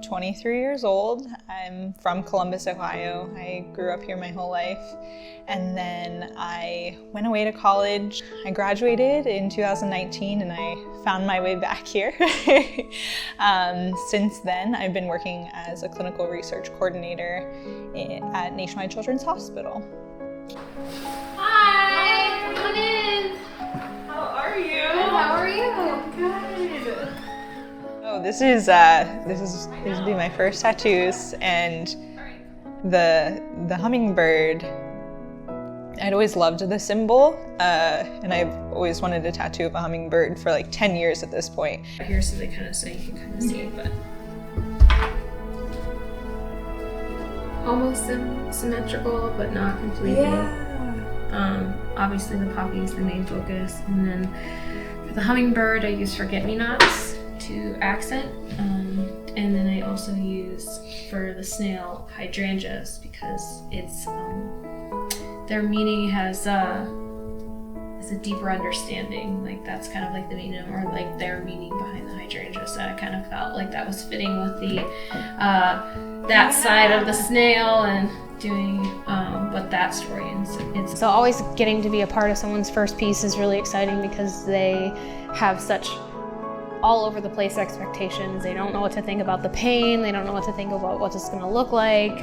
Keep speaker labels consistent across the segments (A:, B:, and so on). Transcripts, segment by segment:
A: 23 years old. I'm from Columbus, Ohio. I grew up here my whole life. And then I went away to college. I graduated in 2019 and I found my way back here. Since then, I've been working as a clinical research coordinator at Nationwide Children's Hospital.
B: Hi, come on in.
A: How are you?
B: Good, how are you?
A: Good. Oh, this will be my first tattoos, and the hummingbird. I'd always loved the symbol, and I've always wanted a tattoo of a hummingbird for like 10 years at this point.
B: Here, so you can kind of see it, but almost symmetrical, but not completely.
A: Yeah.
B: Obviously the poppy is the main focus, and then for the hummingbird, I use forget-me-nots to accent, and then I also use for the snail hydrangeas because it's their meaning has is a deeper understanding. Like that's kind of like the meaning, or like their meaning behind the hydrangeas. So I kind of felt like that was fitting with the that side of the snail and doing but that story. And so always getting to be a part of someone's first piece is really exciting because they have such all over the place expectations. They don't know what to think about the pain. They don't know what to think about what it's going to look like.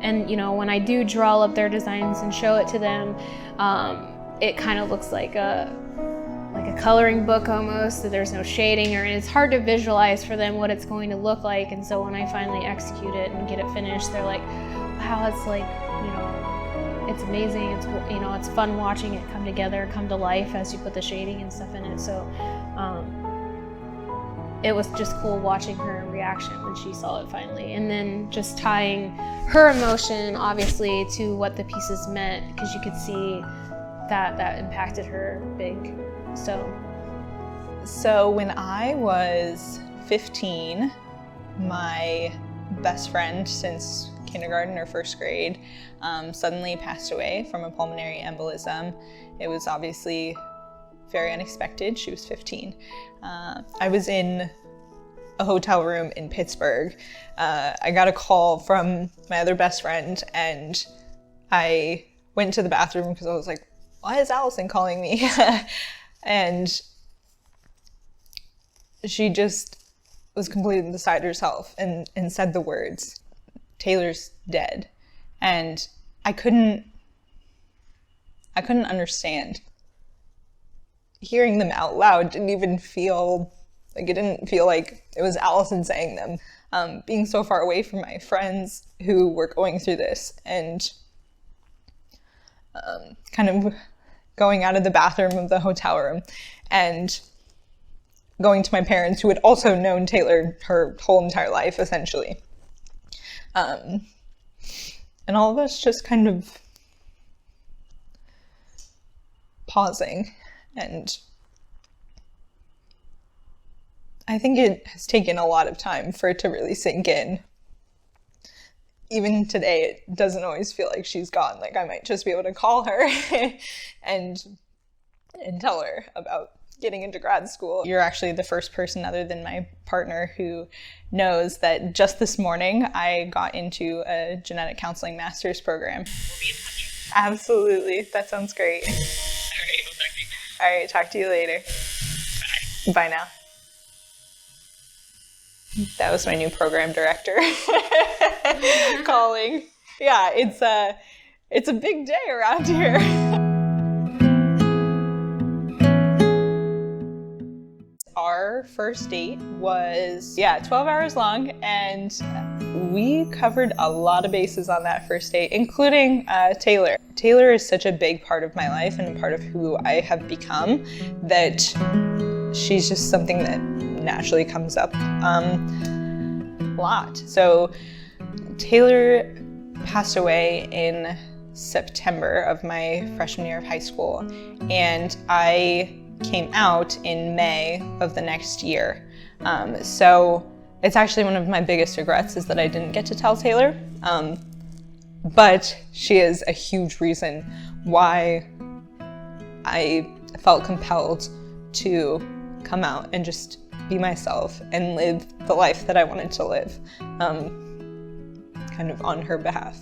B: And you know, when I do draw up their designs and show it to them, it kind of looks like a coloring book almost. So there's no shading, and it's hard to visualize for them what it's going to look like. And so when I finally execute it and get it finished, they're like, wow, it's like, you know, it's amazing. It's, you know, it's fun watching it come together, come to life as you put the shading and stuff in it. So it was just cool watching her reaction when she saw it finally. And then just tying her emotion, obviously, to what the pieces meant, because you could see that impacted her big.
A: So when I was 15, my best friend since kindergarten or first grade suddenly passed away from a pulmonary embolism. It was obviously very unexpected. She was 15. I was in a hotel room in Pittsburgh. I got a call from my other best friend, and I went to the bathroom because I was like, why is Allison calling me? And she just was completely beside herself and said the words, "Taylor's dead." And I couldn't understand. Hearing them out loud didn't even feel like, it didn't feel like it was Allison saying them. Being so far away from my friends who were going through this, and kind of going out of the bathroom of the hotel room and going to my parents, who had also known Taylor her whole entire life, essentially. And all of us just kind of pausing, and I think it has taken a lot of time for it to really sink in. Even today, it doesn't always feel like she's gone. Like I might just be able to call her and tell her about getting into grad school. You're actually the first person other than my partner who knows that just this morning I got into a genetic counseling master's program.
C: We'll be in touch.
A: Absolutely. That sounds great.
C: All right, we'll talk to you.
A: All right, talk to you later.
C: Bye.
A: Bye now. That was my new program director calling. Yeah, it's a big day around here. Our first date was 12 hours long, and we covered a lot of bases on that first date, including Taylor. Taylor is such a big part of my life and a part of who I have become that she's just something that naturally comes up a lot. So Taylor passed away in September of my freshman year of high school, and I came out in May of the next year. So it's actually one of my biggest regrets is that I didn't get to tell Taylor, but she is a huge reason why I felt compelled to come out and just be myself and live the life that I wanted to live, kind of on her behalf.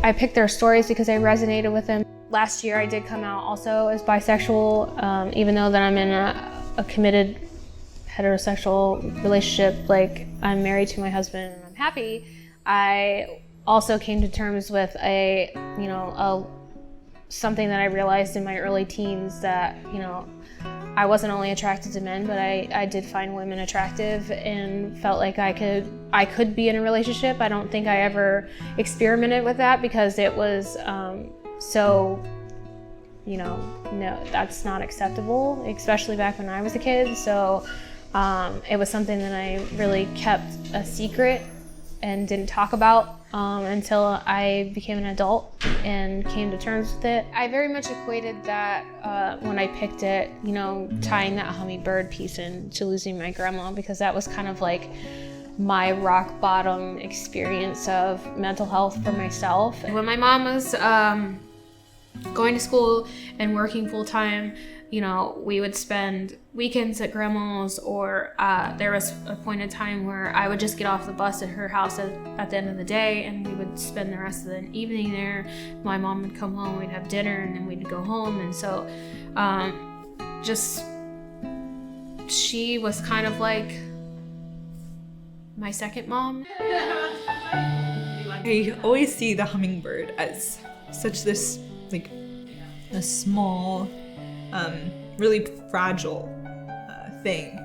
B: I picked their stories because I resonated with them. Last year I did come out also as bisexual, even though that I'm in a committed heterosexual relationship, like I'm married to my husband and I'm happy. I also came to terms with something that I realized in my early teens, that, I wasn't only attracted to men, but I did find women attractive and felt like I could be in a relationship. I don't think I ever experimented with that because it was no, that's not acceptable, especially back when I was a kid. So it was something that I really kept a secret and didn't talk about until I became an adult and came to terms with it. I very much equated that when I picked it, tying that hummingbird piece in to losing my grandma, because that was kind of like my rock bottom experience of mental health for myself. When my mom was going to school and working full time, we would spend weekends at grandma's, or there was a point in time where I would just get off the bus at her house at the end of the day, and we would spend the rest of the evening there. My mom would come home, we'd have dinner, and then we'd go home. And so she was kind of like my second mom.
A: I always see the hummingbird as such this, like, a small, really fragile thing,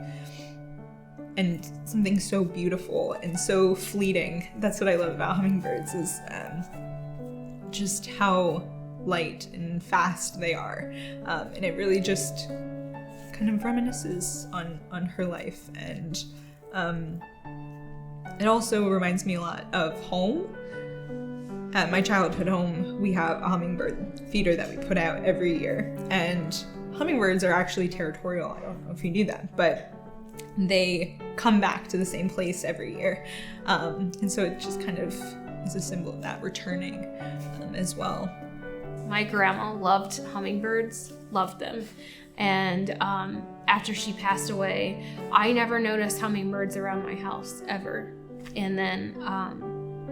A: and something so beautiful and so fleeting. That's what I love about hummingbirds, is just how light and fast they are, and it really just kind of reminisces on her life. And it also reminds me a lot of home. At my childhood home, we have a hummingbird feeder that we put out every year, and hummingbirds are actually territorial. I don't know if you knew that, but they come back to the same place every year. And so it just kind of is a symbol of that returning as well.
B: My grandma loved hummingbirds, loved them. And after she passed away, I never noticed hummingbirds around my house ever. And then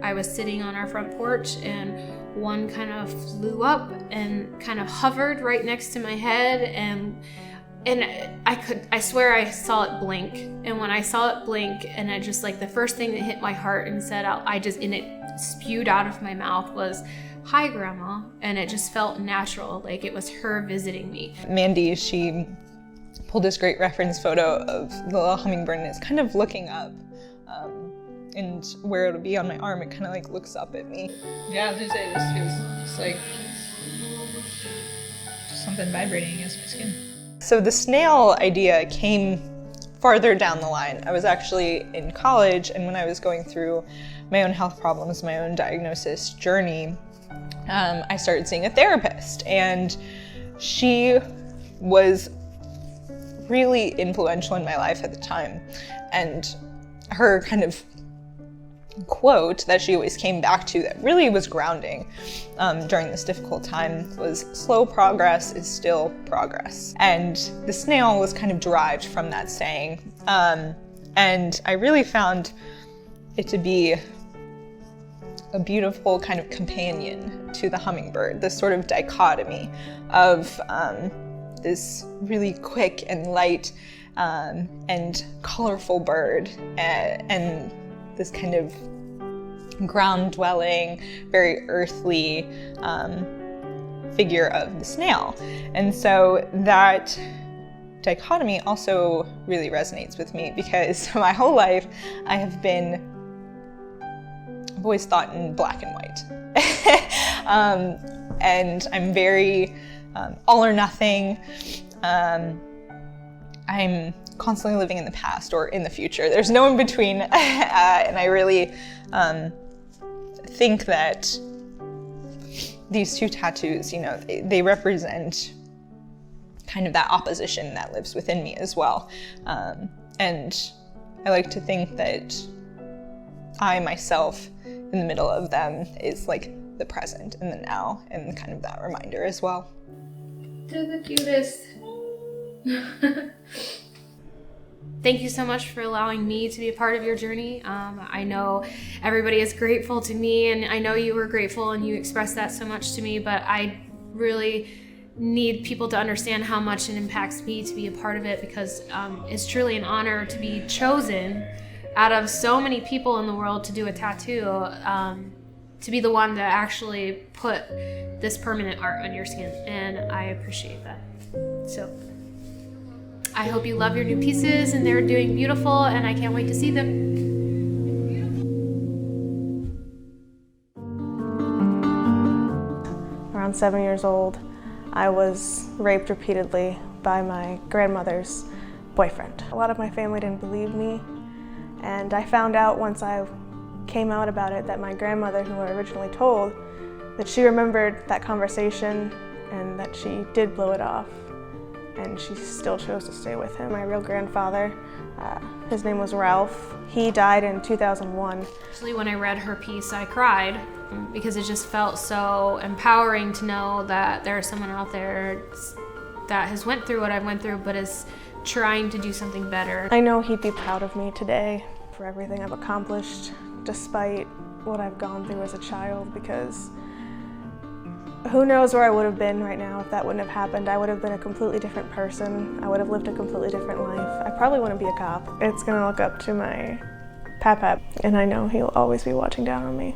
B: I was sitting on our front porch, and one kind of flew up and kind of hovered right next to my head, and I swear I saw it blink. And when I saw it blink, and I just, like, the first thing that hit my heart and said out, and it spewed out of my mouth was, "Hi, Grandma," and it just felt natural, like it was her visiting me.
A: Mandi, she pulled this great reference photo of the little hummingbird, and it's kind of looking up. And where it'll be on my arm, it kind of like looks up at me.
D: Yeah, I was gonna say, this feels just like something vibrating against my skin.
A: So the snail idea came farther down the line. I was actually in college, and when I was going through my own health problems, my own diagnosis journey, I started seeing a therapist, and she was really influential in my life at the time. And her kind of quote that she always came back to that really was grounding during this difficult time was, "Slow progress is still progress." And the snail was kind of derived from that saying. And I really found it to be a beautiful kind of companion to the hummingbird, this sort of dichotomy of this really quick and light and colorful bird, and this kind of ground-dwelling, very earthly figure of the snail. And so that dichotomy also really resonates with me, because my whole life I've always thought in black and white. And I'm very all or nothing. I'm constantly living in the past or in the future. There's no in between. And I really think that these two tattoos, they represent kind of that opposition that lives within me as well. And I like to think that I myself, in the middle of them, is like the present and the now, and kind of that reminder as well.
B: They're the cutest. Thank you so much for allowing me to be a part of your journey. I know everybody is grateful to me, and I know you were grateful and you expressed that so much to me, but I really need people to understand how much it impacts me to be a part of it, because it's truly an honor to be chosen out of so many people in the world to do a tattoo, to be the one to actually put this permanent art on your skin, and I appreciate that. So I hope you love your new pieces and they're doing beautiful, and I can't wait to see them.
E: Around 7 years old, I was raped repeatedly by my grandmother's boyfriend. A lot of my family didn't believe me, and I found out once I came out about it that my grandmother, who I originally told, that she remembered that conversation and that she did blow it off, and she still chose to stay with him. My real grandfather, his name was Ralph. He died in 2001.
B: Actually, when I read her piece, I cried because it just felt so empowering to know that there's someone out there that has went through what I went through, but is trying to do something better.
E: I know he'd be proud of me today for everything I've accomplished, despite what I've gone through as a child, because who knows where I would have been right now if that wouldn't have happened. I would have been a completely different person. I would have lived a completely different life. I probably wouldn't be a cop. It's gonna look up to my pap, and I know he'll always be watching down on me.